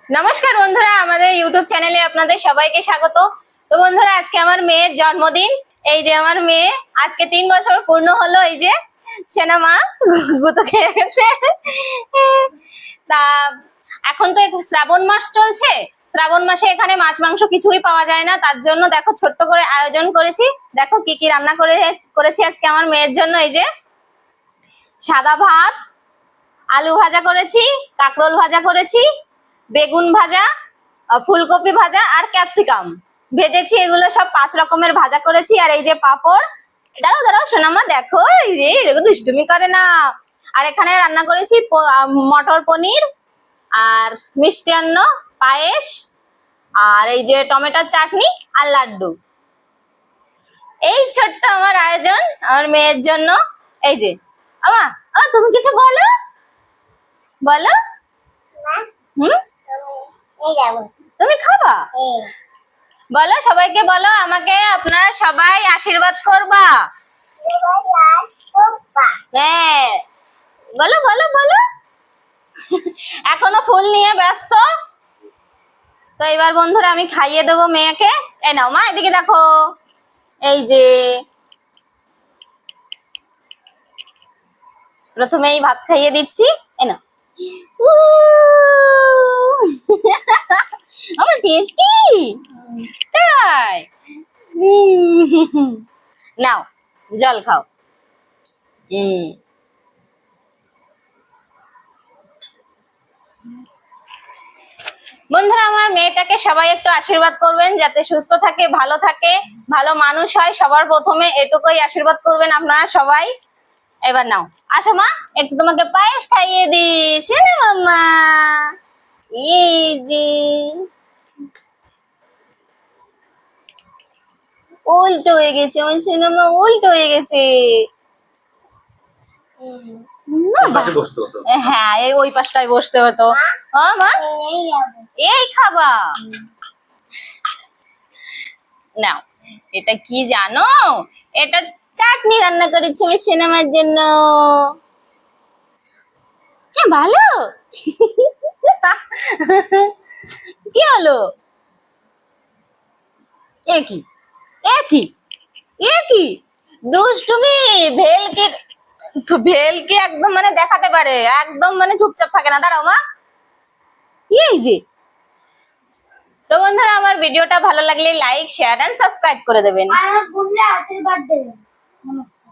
নমস্কার বন্ধুরা, আমাদের ইউটিউব চ্যানেলে আপনাদের সবাইকে স্বাগত। তো বন্ধুরা, আজকে আমার মেয়ের জন্মদিন। এই যে আমার মেয়ে আজকে 3 বছর পূর্ণ হলো। এই যে সেনা মা গুতো খেয়ে গেছে। তা এখন তো শ্রাবণ মাস চলছে। শ্রাবণ মাসে এখানে মাছ মাংস কিছুই পাওয়া যায় না, তার জন্য দেখো ছোট্ট করে আয়োজন করেছি। দেখো কি কি রান্না করেছি আজকে আমার মেয়ের জন্য। এই যে সাদা ভাত, আলু ভাজা করেছি, কাঁকরোল ভাজা করেছি, বেগুন ভাজা, ফুলকপি ভাজা আর ক্যাপসিকাম ভেজেছি। এগুলো সব 5 রকমের ভাজা করেছি। আর এই যে পাঁপড়। দাঁড়াও দাঁড়াও সোনামা, দেখো এই যে এরকম দুষ্টুমি করে না। আর এখানে রান্না করেছি মটর পনির আর মিষ্টান্ন, পায়েস, আর এই যে টমেটোর চাটনি আর লাড্ডু। এই ছোট্ট আমার আয়োজন আমার মেয়ের জন্য। এই যে আমা, তুমি কিছু বলো বলো। হুম, তুমি খাবা? বলো, সবাইকে বলো, আমাকে আপনারা সবাই আশীর্বাদ করবা। হ্যাঁ, বলো বলো বলো। এখনো ফুল নিয়ে ব্যস্ত। তো এবার বন্ধুরা আমি খাইয়ে দেবো মেয়েকে। এই নাও মা, এদিকে দেখো। এই যে প্রথমেই ভাত খাইয়ে দিচ্ছি। এই নাও। আমার টেস্টি তাই। নাও জল খাও। বন্ধুরা, আমার মেয়েটাকে সবাই একটু আশীর্বাদ করবেন যাতে সুস্থ থাকে, ভালো থাকে, ভালো মানুষ হয়। সবার প্রথমে এটুকুই আশীর্বাদ করবেন আপনারা সবাই। এবার নাও, আসো মা, একটু তোমাকে পায়েস খাইয়ে দিস না মাম্মা। এই যে উল্টো হয়ে গেছে আমার সিনেমা, উল্টো হয়ে গেছে। হ্যাঁ, এই ওই পাশটায় বসতে হতো। মা, এই খাবা? নাও, এটা কি জানো? এটা চাটনি রান্না করেছি আমি সিনেমার জন্য। ভালো। কি হলো? একই একই একই দুষ্টুমি। ভেলকি ভেলকি একদম মানে দেখাতে পারে, একদম মানে চুপচাপ থাকে না। দাঁড়াও মা। এই যে, তো বন্ধুরা, আমার ভিডিওটা ভালো লাগলে লাইক, শেয়ার এন্ড সাবস্ক্রাইব করে দেবেন। আর আশীর্বাদ দেবেন। নমস্কার।